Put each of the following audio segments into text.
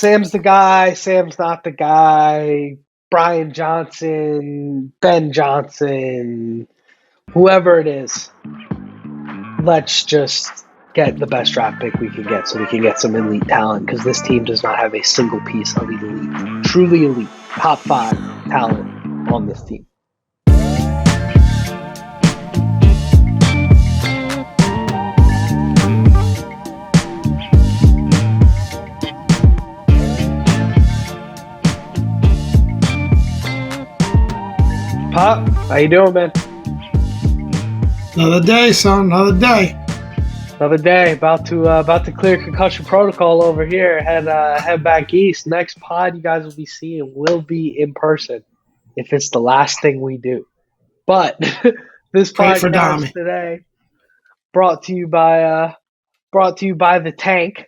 Sam's the guy, Sam's not the guy, Brian Johnson, Ben Johnson, whoever it is, let's just get the best draft pick we can get so we can get some elite talent because this team does not have a single piece of elite, truly elite, top 5 talent on this team. Pop, how you doing, man? Another day, son. Another day. Another day. About to clear concussion protocol over here. Head back east. Next pod you guys will be seeing will be in person, if it's the last thing we do. But this podcast today brought to you by the Tank.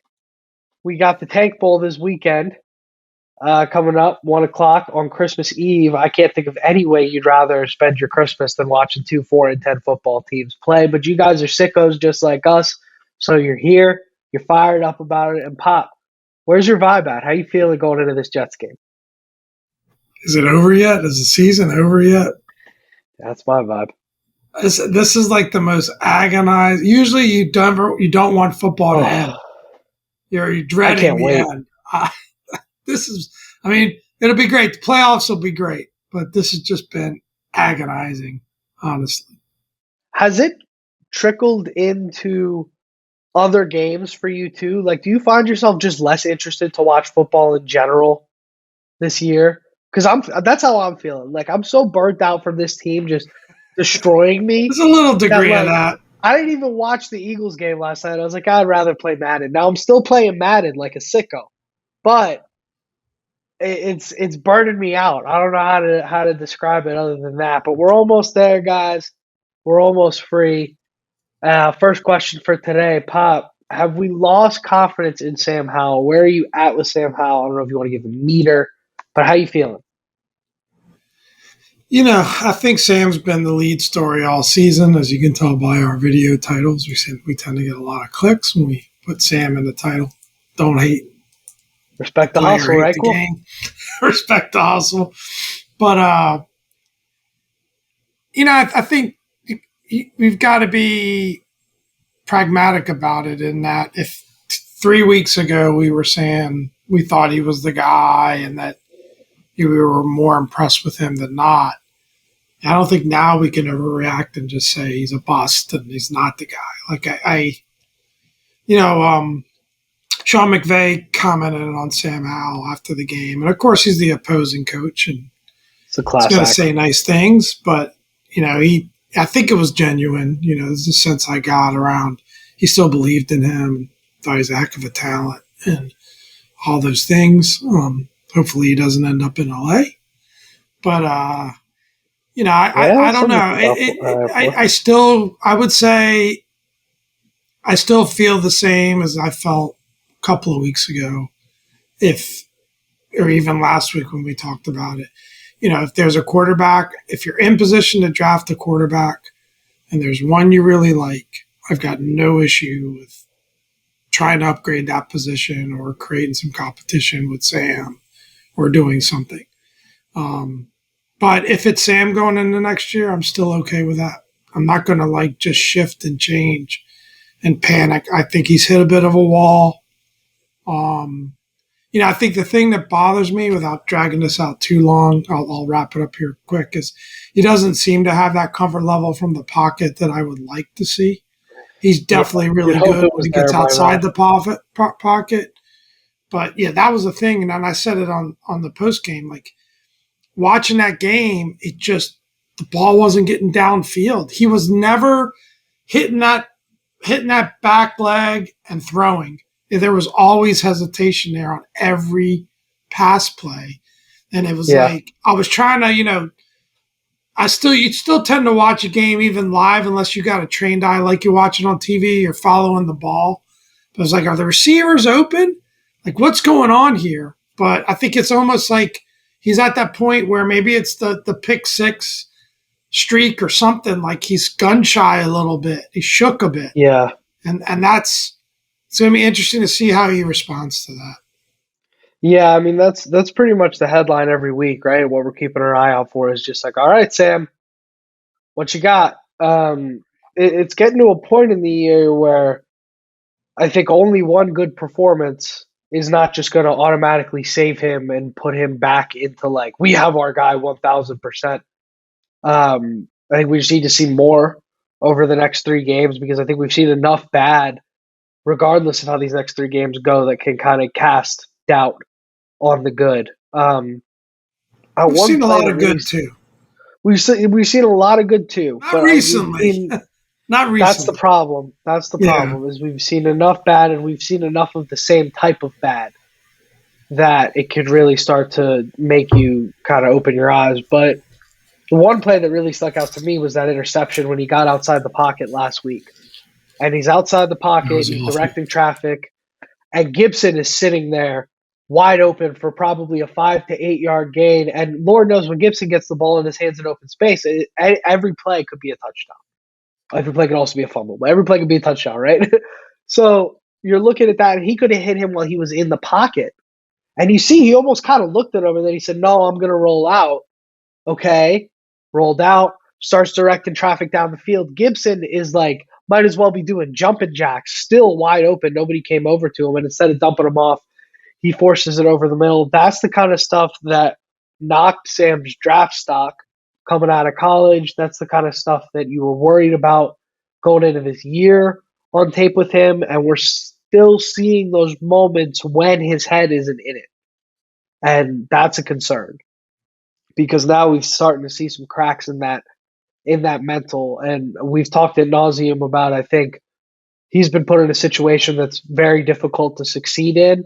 We got the Tank Bowl this weekend. Coming up 1:00 on Christmas Eve. I can't think of any way you'd rather spend your Christmas than watching 2 4-10 football teams play. But you guys are sickos just like us, so you're here. You're fired up about it. And Pop, where's your vibe at? How you feeling going into this Jets game? Is it over yet? Is the season over yet? That's my vibe. This is like the most agonized. Usually you don't want football to end. You're dreading the end. It'll be great. The playoffs will be great, but this has just been agonizing, honestly. Has it trickled into other games for you too? Like, do you find yourself just less interested to watch football in general this year? Because that's how I'm feeling. Like, I'm so burnt out from this team just destroying me. There's a little degree of that. I didn't even watch the Eagles game last night. I was like, I'd rather play Madden. Now I'm still playing Madden like a sicko, but it's burning me out. I don't know how to describe it other than that. But we're almost there, guys. We're almost free. First question for today, Pop. Have we lost confidence in Sam Howell? Where are you at with Sam Howell? I don't know if you want to give a meter, but how you feeling? I think Sam's been the lead story all season. As you can tell by our video titles, we tend to get a lot of clicks when we put Sam in the title. Don't hate. Respect the hustle, right? Cool. Respect the hustle. But, I think we've got to be pragmatic about it in that if 3 weeks ago we were saying we thought he was the guy and that we were more impressed with him than not, I don't think now we can overreact and just say he's a bust and he's not the guy. Like Sean McVay commented on Sam Howell after the game. And, of course, he's the opposing coach, and he's going to say nice things. But, I think it was genuine. There's a sense I got around. He still believed in him, thought he was a heck of a talent, and all those things. Hopefully he doesn't end up in L.A. But, I don't know. I would say I still feel the same as I felt couple of weeks ago, or even last week when we talked about it. If there's a quarterback, if you're in position to draft a quarterback and there's one you really like, I've got no issue with trying to upgrade that position or creating some competition with Sam or doing something. But if it's Sam going into next year, I'm still okay with that. I'm not going to just shift and change and panic. I think he's hit a bit of a wall. I think the thing that bothers me, without dragging this out too long, I'll wrap it up here quick, is he doesn't seem to have that comfort level from the pocket that I would like to see. He's definitely really good when he gets outside the pocket. But, yeah, that was the thing. And I said it on the post game, like watching that game, the ball wasn't getting downfield. He was never hitting that back leg and throwing. There was always hesitation there on every pass play. And it was like, I was trying to, you still tend to watch a game even live unless you got a trained eye like you're watching on TV, you're following the ball. But I was like, are the receivers open? Like, what's going on here? But I think it's almost like he's at that point where maybe it's the pick six streak or something, like he's gun shy a little bit. He shook a bit. Yeah. And it's going to be interesting to see how he responds to that. Yeah, I mean that's pretty much the headline every week, right? What we're keeping our eye out for is just like, all right, Sam, what you got? It's getting to a point in the year where I think only one good performance is not just going to automatically save him and put him back into like we have our guy 1,000%. I think we just need to see more over the next 3 games because I think we've seen enough bad, regardless of how these next 3 games go, that can kind of cast doubt on the good. We've One seen a play lot that of really good too. we've seen a lot of good too, Not but we've recently. seen Not that's the recently. problem. That's the Yeah. problem is we've seen enough bad and we've seen enough of the same type of bad that it could really start to make you kind of open your eyes. But the one play that really stuck out to me was that interception when he got outside the pocket last week. And he's outside the That pocket, was he's awful. directing traffic, and Gibson is sitting there wide open for probably a 5 to 8 yard gain. And Lord knows when Gibson gets the ball in his hands in open space, every play could be a touchdown. Every play could also be a fumble, but every play could be a touchdown, right? So you're looking at that, and he could have hit him while he was in the pocket. And you see, he almost kind of looked at him, and then he said, "No, I'm going to roll out." Okay, rolled out, starts directing traffic down the field. Gibson is like, might as well be doing jumping jacks, still wide open. Nobody came over to him, and instead of dumping him off, he forces it over the middle. That's the kind of stuff that knocked Sam's draft stock coming out of college. That's the kind of stuff that you were worried about going into this year on tape with him, and we're still seeing those moments when his head isn't in it. And that's a concern because now we're starting to see some cracks in that mental. And we've talked ad nauseum about, I think, he's been put in a situation that's very difficult to succeed in,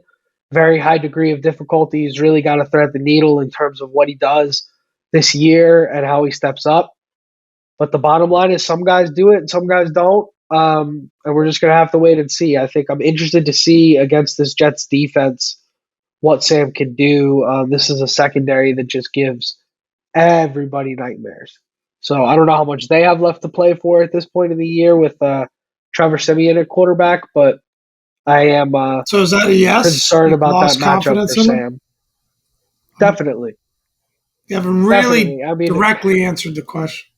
very high degree of difficulty. He's really got to thread the needle in terms of what he does this year and how he steps up. But the bottom line is some guys do it and some guys don't. And we're just going to have to wait and see. I think I'm interested to see against this Jets defense what Sam can do. This is a secondary that just gives everybody nightmares. So I don't know how much they have left to play for at this point in the year with Trevor Siemian at quarterback, but I am So is that a yes? concerned You've about that lost matchup for confidence in them? Sam. Definitely, You haven't really definitely. I mean, directly answered the question.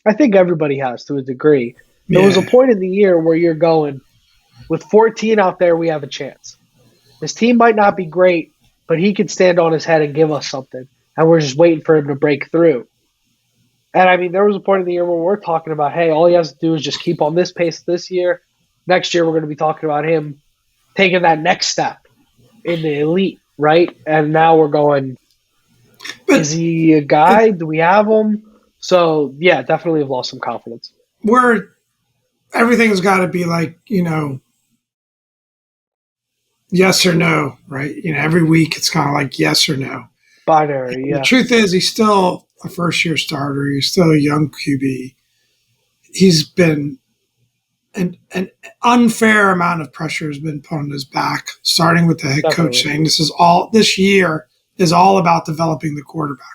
I think everybody has to a degree. There was a Yeah. point in the year where you're going with 14 out there. We have a chance. This team might not be great, but he could stand on his head and give us something, and we're just waiting for him to break through. And I mean, there was a point in the year where we're talking about, hey, all he has to do is just keep on this pace this year. Next year, we're going to be talking about him taking that next step in the elite, right? And now we're going, But is he a it, guy? Do we have him? So, yeah, definitely have lost some confidence. we're everything's got to be like, yes or no, right? Every week it's kind of like yes or no. Binary, And the yeah, truth is, he's still a first year starter. He's still a young QB. He's been an unfair amount of pressure has been put on his back, starting with the head coach definitely. saying this year is all about developing the quarterback.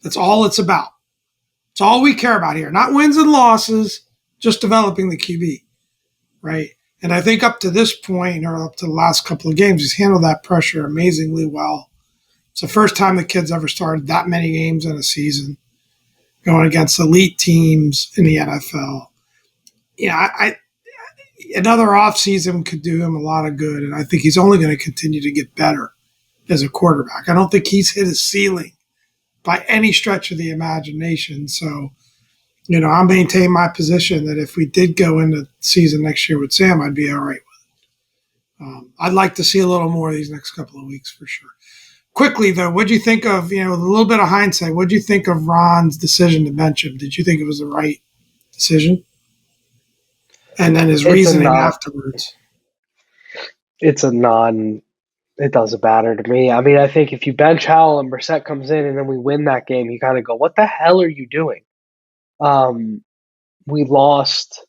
That's all it's about. It's all we care about here. Not wins and losses, just developing the QB, right? And I think up to this point, or up to the last couple of games, he's handled that pressure amazingly well. It's the first time the kid's ever started that many games in a season, going against elite teams in the NFL. I another offseason could do him a lot of good, and I think he's only going to continue to get better as a quarterback. I don't think he's hit his ceiling by any stretch of the imagination. So, I'll maintain my position that if we did go into the season next year with Sam, I'd be all right with it. I'd like to see a little more of these next couple of weeks for sure. Quickly, though, what'd you think of, with a little bit of hindsight, what'd you think of Ron's decision to bench him? Did you think it was the right decision? And then his It's a reasoning non, afterwards. it's a non, it doesn't matter to me. I mean, I think if you bench Howell and Brissett comes in and then we win that game, you kind of go, what the hell are you doing? Um, we lost.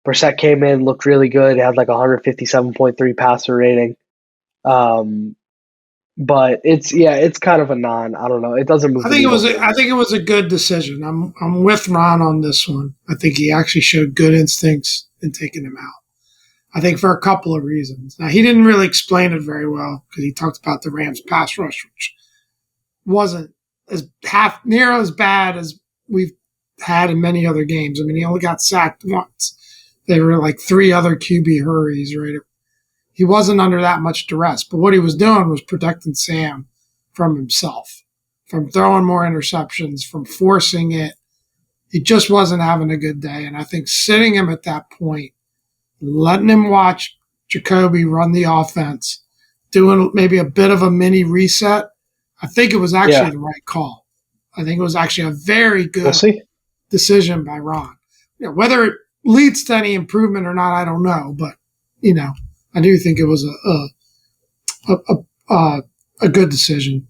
Brissett came in, looked really good, had like 157.3 passer rating. Um, but it's kind of a non. I don't know. It doesn't move I the think it needle was. for I me. think it was a good decision. I'm with Ron on this one. I think he actually showed good instincts in taking him out. I think for a couple of reasons. Now, he didn't really explain it very well because he talked about the Rams pass rush, which wasn't near as bad as we've had in many other games. I mean, he only got sacked once. There were like 3 other QB hurries, right? He wasn't under that much duress, but what he was doing was protecting Sam from himself, from throwing more interceptions, from forcing it. He just wasn't having a good day. And I think sitting him at that point, letting him watch Jacoby run the offense, doing maybe a bit of a mini reset, I think it was actually the right call. I think it was actually a very good decision by Ron. You know, whether it leads to any improvement or not, I don't know. But, you know, I do think it was a good decision.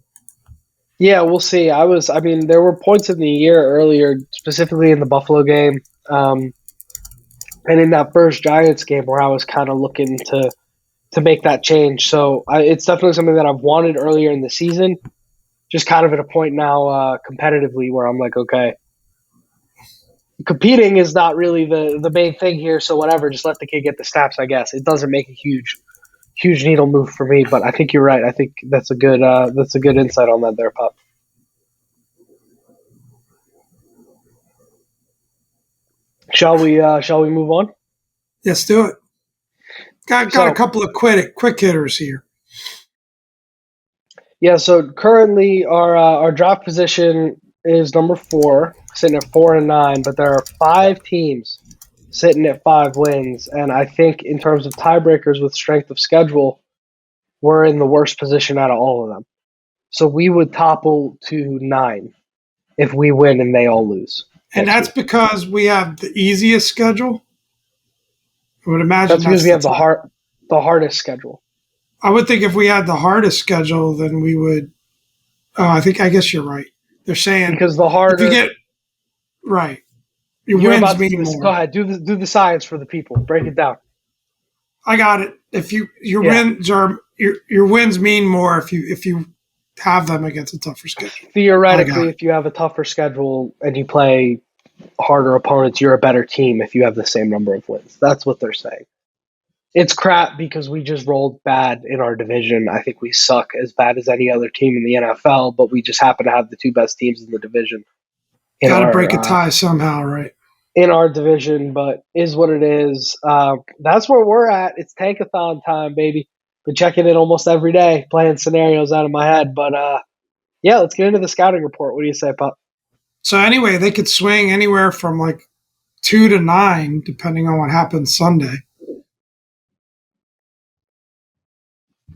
Yeah, we'll see. I mean, there were points in the year earlier, specifically in the Buffalo game, and in that first Giants game where I was kind of looking to make that change. So it's definitely something that I've wanted earlier in the season. Just kind of at a point now competitively where I'm like, okay, competing is not really the main thing here. So whatever, just let the kid get the snaps, I guess. It doesn't make a huge needle move for me, but I think you're right. I think that's a good insight on that there, Pop. Shall we move on? Let's do it. Got a couple of quick hitters here. Yeah, so currently our draft position is number 4, sitting at 4-9, but there are 5 teams sitting at 5 wins, and I think in terms of tiebreakers with strength of schedule, we're in the worst position out of all of them. So we would topple to 9 if we win and they all lose. And that's because we have the easiest schedule? I would imagine that's because we have the hardest schedule. I would think if we had the hardest schedule, then we would. I guess you're right. They're saying because the harder if you get right, your wins mean more. Go ahead, do the science for the people. Break it down. I got it. If your wins mean more if you have them against a tougher schedule. Theoretically, if you have a tougher schedule and you play harder opponents, you're a better team if you have the same number of wins. That's what they're saying. It's crap because we just rolled bad in our division. I think we suck as bad as any other team in the NFL, but we just happen to have the 2 best teams in the division. Got to break a tie somehow, right? In our division, but is what it is. That's where we're at. It's tankathon time, baby. Been checking in almost every day, playing scenarios out of my head. But, yeah, let's get into the scouting report. What do you say, Pop? So anyway, they could swing anywhere from like 2 to 9, depending on what happens Sunday.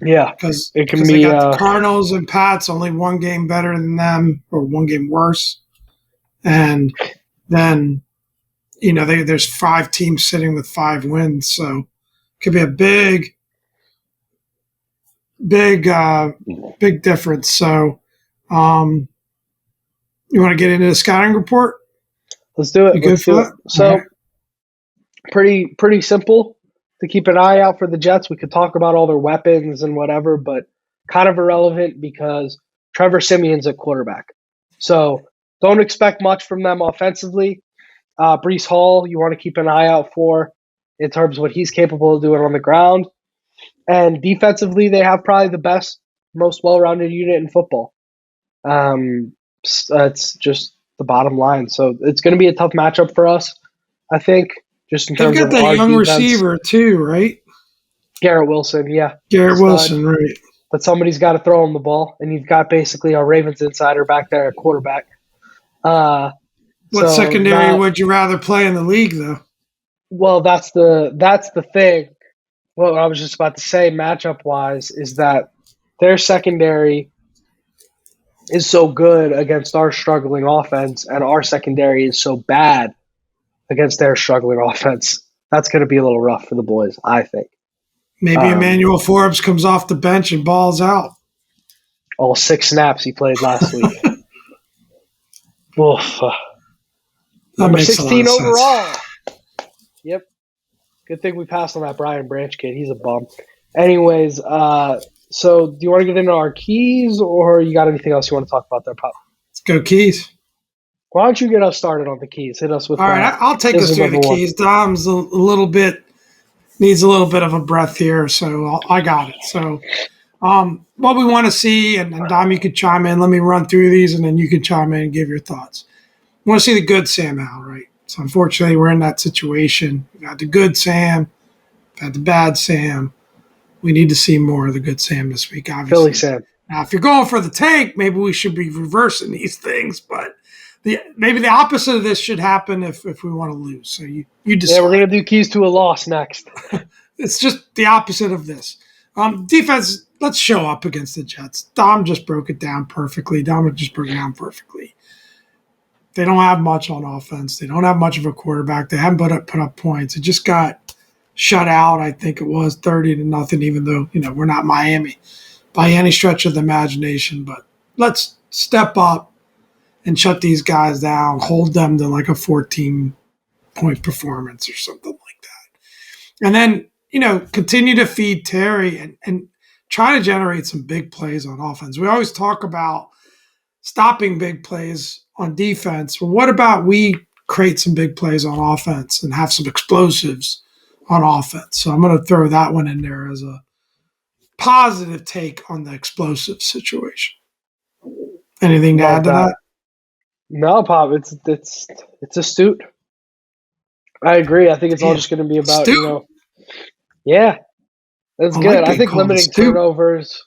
Yeah, because they got the Cardinals and Pats only 1 game better than them or 1 game worse, and then there's 5 teams sitting with 5 wins, so it could be a big difference. So, you want to get into the scouting report? Let's do it. You good for that? So, pretty simple. To keep an eye out for the Jets. We could talk about all their weapons and whatever, but kind of irrelevant because Trevor Siemian's at quarterback. So don't expect much from them offensively. Breece Hall, you want to keep an eye out for in terms of what he's capable of doing on the ground. And defensively, they have probably the best, most well-rounded unit in football. That's just the bottom line. So it's going to be a tough matchup for us, I think. Just in terms They've got that young receiver too, right? Garrett Wilson, yeah. Garrett Wilson, right. But somebody's got to throw him the ball, and you've got basically our Ravens insider back there at quarterback. What secondary would you rather play in the league, though? Well, that's the thing. What I was just about to say, matchup-wise, is that their secondary is so good against our struggling offense, and our secondary is so bad against their struggling offense. That's going to be a little rough for the boys, I think. Maybe Emmanuel Forbes comes off the bench and balls out. All 6 snaps he played last week. Oof. Number 16 overall. Yep. Good thing we passed on that Brian Branch kid. He's a bum. Anyways, so do you want to get into our keys, or you got anything else you want to talk about there, Pop? Let's go keys. Why don't you get us started on the keys? Hit us with. All right, I'll take us through the keys. Dom's a little bit needs a little bit of a breath here, so I got it. So, what we want to see, and Dom, you could chime in. Let me run through these, and then you can chime in and give your thoughts. We want to see the good Sam Howell, right? So, unfortunately, we're in that situation. We got the good Sam, got the bad Sam. We need to see more of the good Sam this week, obviously. Philly Sam. Now, if you're going for the tank, maybe we should be reversing these things, but maybe the opposite of this should happen if we want to lose. So you decide. Yeah, we're going to do keys to a loss next. It's just the opposite of this. Defense, let's show up against the Jets. Dom just broke it down perfectly. They don't have much on offense. They don't have much of a quarterback. They haven't put up points. It just got shut out, I think it was 30-0, even though, we're not Miami by any stretch of the imagination. But let's step up and shut these guys down, hold them to like a 14-point performance or something like that. And then, continue to feed Terry and try to generate some big plays on offense. We always talk about stopping big plays on defense. Well, what about we create some big plays on offense and have some explosives on offense? So I'm going to throw that one in there as a positive take on the explosive situation. Anything to add to that? No, Pop. It's astute. I agree. I think it's all just going to be about Yeah, that's good. I think limiting turnovers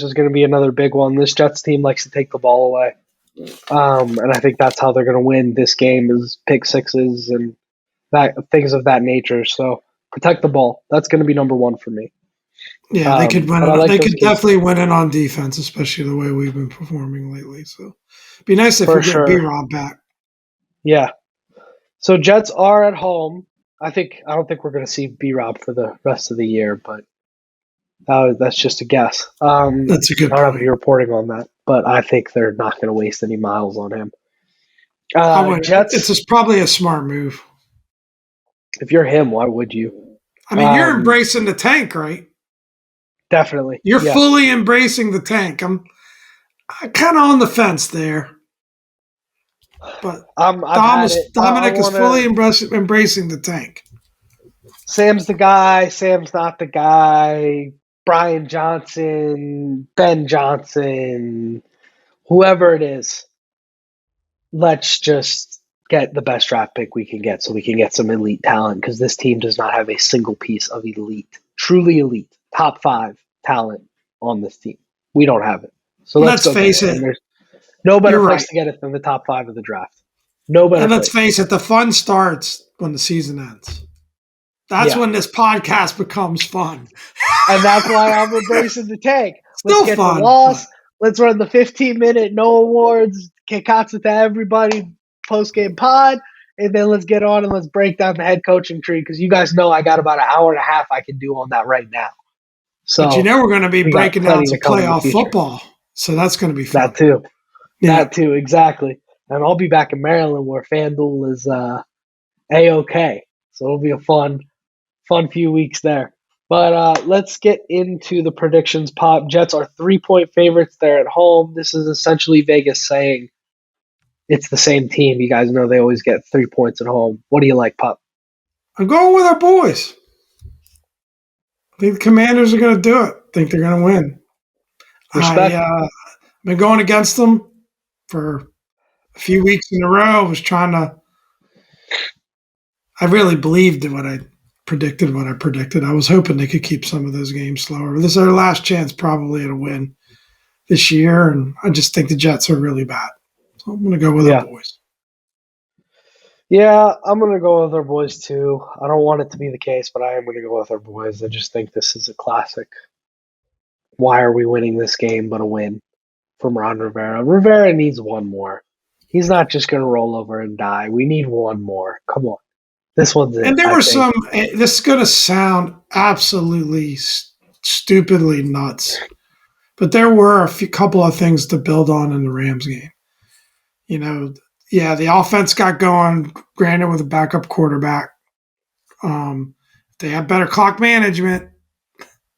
is going to be another big one. This Jets team likes to take the ball away, and I think that's how they're going to win this game is pick sixes and things of that nature. So protect the ball. That's going to be number one for me. Yeah, they could win. They could definitely win it on defense, especially the way we've been performing lately. So, it'd be nice if we get B-Rob back. Yeah. So Jets are at home. I don't think we're going to see B-Rob for the rest of the year, but that's just a guess. That's a good point. I don't have any reporting on that, but I think they're not going to waste any miles on him. Jets. It's probably a smart move. If you're him, why would you? I mean, you're embracing the tank, right? Definitely. You're fully embracing the tank. I'm kind of on the fence there. But Dominic is fully embracing the tank. Sam's the guy. Sam's not the guy. Brian Johnson, Ben Johnson, whoever it is. Let's just get the best draft pick we can get so we can get some elite talent because this team does not have a single piece of elite, truly elite, top 5 talent on this team. We don't have it. So let's face it. There's no better place to get it than the top 5 of the draft. No better. And let's face it, the fun starts when the season ends. That's when this podcast becomes fun. And that's why I'm embracing the tank. Let's Still get fun. The loss. Let's run the 15-minute no awards, kikatsu to everybody, post-game pod, and then let's get on and let's break down the head coaching tree because you guys know I got about an hour and a half I can do on that right now. So, but we're going to be breaking down some playoff football, so that's going to be fun. That too. Yeah. That too, exactly. And I'll be back in Maryland where FanDuel is A-OK. So it'll be a fun few weeks there. But let's get into the predictions, Pop. Jets are 3-point favorites. They're at home. This is essentially Vegas saying it's the same team. You guys know they always get 3 points at home. What do you like, Pop? I'm going with our boys. I think the Commanders are going to do it. I think they're going to win. Respect. I've been going against them for a few weeks in a row. I really believed in what I predicted. I was hoping they could keep some of those games slower. This is our last chance probably at a win this year, and I just think the Jets are really bad. So I'm going to go with our boys. Yeah, I'm going to go with our boys too. I don't want it to be the case, but I am going to go with our boys. I just think this is a classic. Why are we winning this game but a win from Ron Rivera? Rivera needs one more. He's not just going to roll over and die. We need one more. Come on. This one's it. And there were some – this is going to sound absolutely stupidly nuts, but there were a couple of things to build on in the Rams game. The offense got going, granted with a backup quarterback. They have better clock management.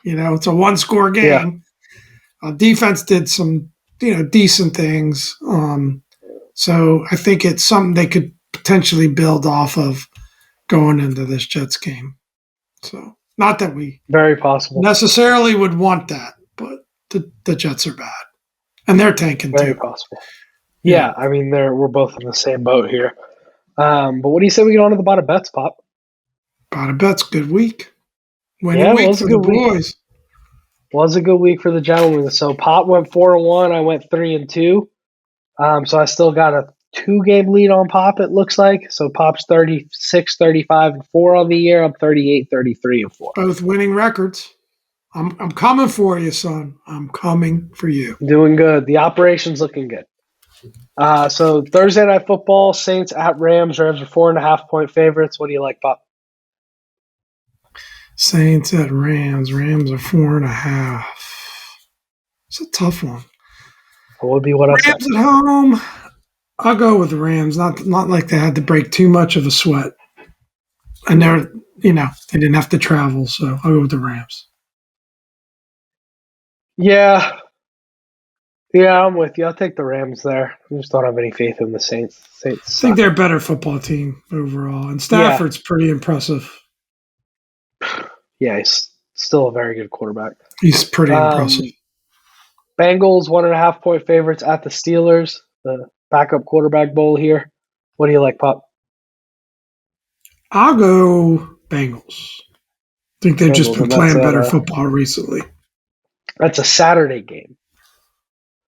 It's a one-score game. Yeah. Defense did some, decent things. So I think it's something they could potentially build off of going into this Jets game. So not that we Very possible. necessarily would want that, but the Jets are bad. And they're tanking Very too. possible. Yeah. Yeah, I mean, we're both in the same boat here. But what do you say we get on to the Bada Bets, Pop? Bada Bets, good week. Winning Yeah, it week was a for the good week. boys. Was a good week for the gentlemen. So Pop went 4-1. I went 3-2. So I still got a 2-game lead on Pop, it looks like. So Pop's 36, 35, and 4 on the year. I'm 38, 33, and 4. Both winning records. I'm coming for you, son. I'm coming for you. Doing good. The operation's looking good. So Thursday Night Football, Saints at Rams. Rams are 4.5-point favorites. What do you like, Pop? Saints at Rams. Rams are 4.5. It's a tough one. What would be what I said? Rams at home. I'll go with the Rams. Not like they had to break too much of a sweat. And they didn't have to travel, so I'll go with the Rams. Yeah. Yeah, I'm with you. I'll take the Rams there. I just don't have any faith in the Saints. Saints I suck. think they're a better football team overall. And Stafford's pretty impressive. Yeah, he's still a very good quarterback. He's pretty impressive. Bengals 1.5-point favorites at the Steelers. The backup quarterback bowl here. What do you like, Pop? I'll go Bengals. I think they've just Bengals, been and playing better football recently. That's a Saturday game.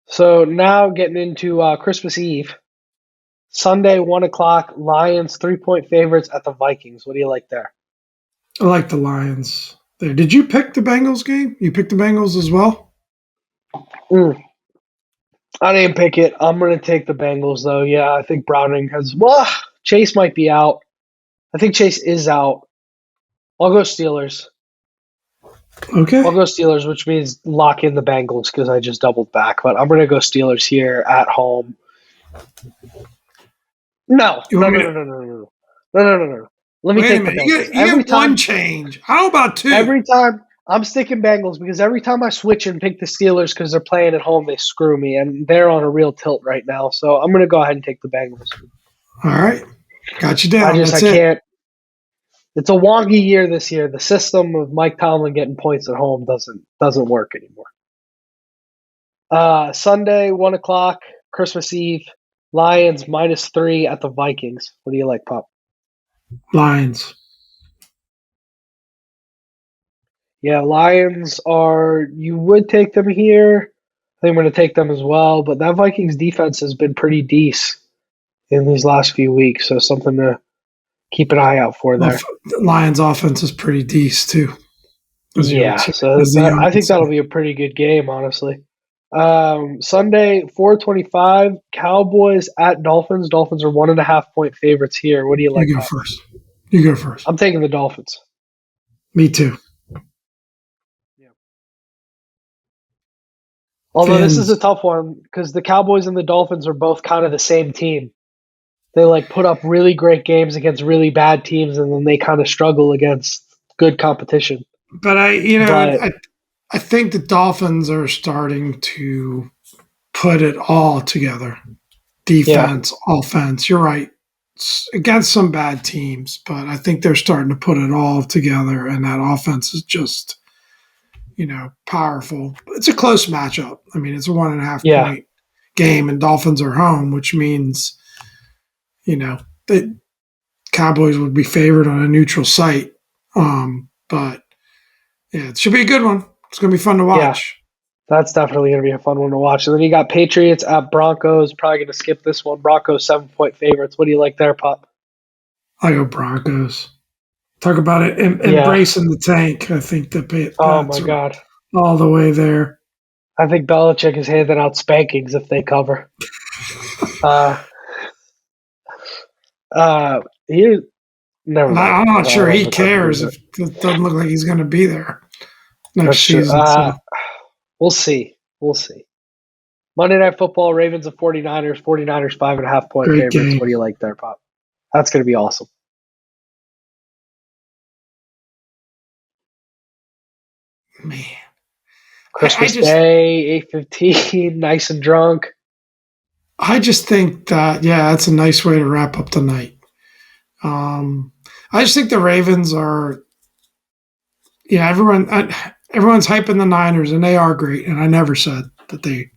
So now getting into Christmas Eve. Sunday, 1 o'clock, Lions 3-point favorites at the Vikings. What do you like there? I like the Lions there. Did you pick the Bengals game? You picked the Bengals as well? I didn't pick it. I'm going to take the Bengals, though. Yeah, I think Browning has... Well, Chase might be out. I think Chase is out. I'll go Steelers. Okay. I'll go Steelers, which means lock in the Bengals because I just doubled back. But I'm going to go Steelers here at home. No. Let me take the Bengals. You get one change. How about two? Every time I'm sticking Bengals because every time I switch and pick the Steelers because they're playing at home, they screw me, and they're on a real tilt right now. So I'm going to go ahead and take the Bengals. All right, got you down. I can't. It's a wonky year this year. The system of Mike Tomlin getting points at home doesn't work anymore. Sunday, 1 o'clock, Christmas Eve, Lions -3 at the Vikings. What do you like, Pop? Lions. Yeah, Lions are. You would take them here. I think I'm going to take them as well. But that Vikings defense has been pretty decent in these last few weeks, so something to keep an eye out for there. The Lions' offense is pretty decent too. Yeah, so I think that'll be a pretty good game, honestly. Sunday, 4:25, Cowboys at Dolphins. Dolphins are 1.5-point favorites here. What do you like? You go first. You go first. I'm taking the Dolphins. Me too. Yeah. Although this is a tough one because the Cowboys and the Dolphins are both kind of the same team. They put up really great games against really bad teams, and then they kind of struggle against good competition. But I think the Dolphins are starting to put it all together. Defense, offense. You're right. It's against some bad teams, but I think they're starting to put it all together, and that offense is just, powerful. It's a close matchup. I mean, it's a 1.5-point game, and Dolphins are home, which means, the Cowboys would be favored on a neutral site. But yeah, it should be a good one. It's going to be fun to watch. Yeah, that's definitely going to be a fun one to watch. And then you got Patriots at Broncos. Probably going to skip this one. Broncos 7-point favorites. What do you like there, Pop? I go Broncos. Talk about it embracing the tank. I think the oh my God, all the way there. I think Belichick is handing out spankings if they cover. Never mind. I'm not sure he cares if it doesn't look like he's going to be there next season. We'll see. Monday Night Football, Ravens of 49ers. 49ers 5.5-point favorites. Game. What do you like there, Pop? That's going to be awesome. Man. Christmas Day, 8:15, nice and drunk. I just think that, that's a nice way to wrap up the night. I just think the Ravens are Yeah, everyone's hyping the Niners, and they are great. And I never said that they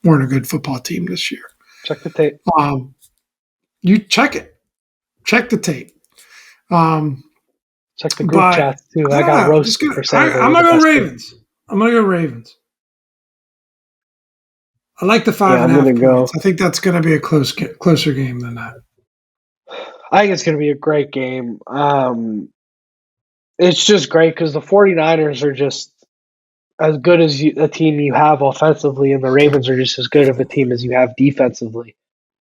weren't a good football team this year. Check the tape. You check it. Check the tape. Check the group But chats too. I I don't got know. roasted for saying they I'm were the gonna go best team. Ravens. I'm gonna go Ravens. I like the Yeah, I'm 5.5 gonna points. go. I think that's going to be a closer game than that. I think it's gonna be a great game. It's just great because the 49ers are just as good as a team you have offensively, and the Ravens are just as good of a team as you have defensively.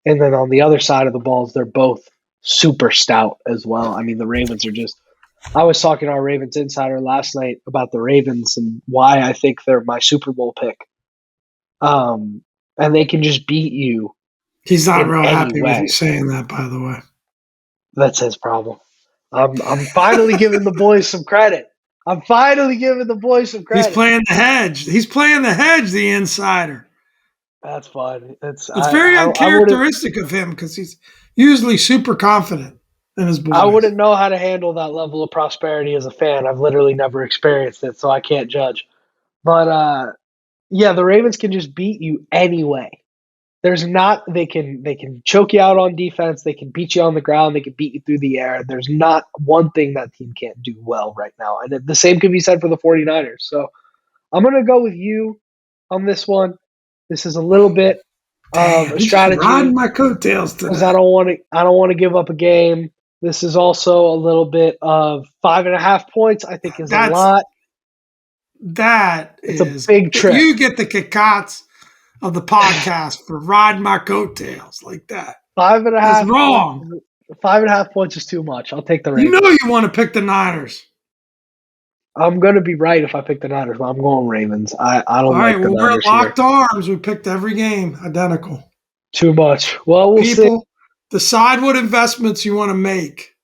And then on the other side of the balls, they're both super stout as well. I mean, the Ravens are just. I was talking to our Ravens insider last night about the Ravens and why I think they're my Super Bowl pick. And they can just beat you He's not in real any happy with you way. saying that, by the way. That's his problem. I'm finally giving the boys some credit. I'm finally giving the boys some He's credit. playing the hedge. He's playing the hedge, the insider. That's fun. It's very I wouldn't uncharacteristic of him because he's usually super confident in his I boys. wouldn't know how to handle that level of prosperity as a fan. I've literally never experienced it, so I can't judge. But yeah, the Ravens can just beat you anyway. There's not they can choke you out on defense, they can beat you on the ground, they can beat you through the air. There's not one thing that team can't do well right now. And the same could be said for the 49ers. So I'm gonna go with you on this one. This is a little bit of Damn, a he's just riding strategy my coattails because today. I don't want to give up a game. This is also a little bit of 5.5 points, I think is a lot. That It's a is, big trip. you get the cacots of the podcast for riding my coattails like that. Five and a That's half points. wrong. 5.5 points is too much. I'll take the You Ravens. know you want to pick the Niners. I'm going to be right if I pick the Niners, but I'm going Ravens. I All don't right, like the well, we're Niners here. locked arms. We picked every game identical. Too much. Well, we'll see. People, decide what investments you want to make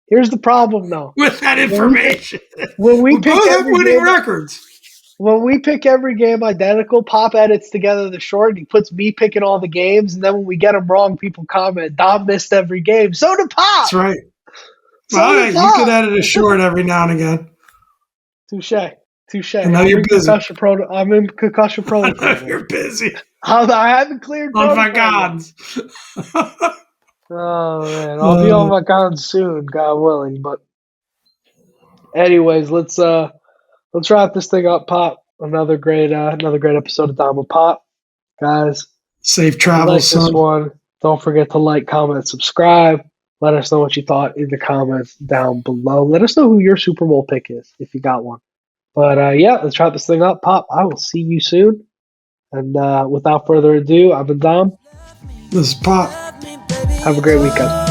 Here's the problem, though. with that information. When we We pick both have every winning game, records. when we pick every game identical, Pop edits together the short. He puts me picking all the games, and then when we get them wrong, people comment, "Dom missed every game." So did Pop. That's right. So Well, did hey, you could Pop. edit a short every now and again. Touche. I know you're busy. I'm in concussion I protocol. know you're busy I haven't cleared on protocol yet. vacations. Oh man, I'll be on my con soon, God willing. But anyways, let's wrap this thing up, Pop. Another great episode of Dom and Pop. Guys, Safe if you travels, like this son. one, don't forget to like, comment, subscribe. Let us know what you thought in the comments down below. Let us know who your Super Bowl pick is, if you got one. But yeah, let's wrap this thing up, Pop. I will see you soon. And without further ado, I've been Dom. This is Pop. Have a great weekend.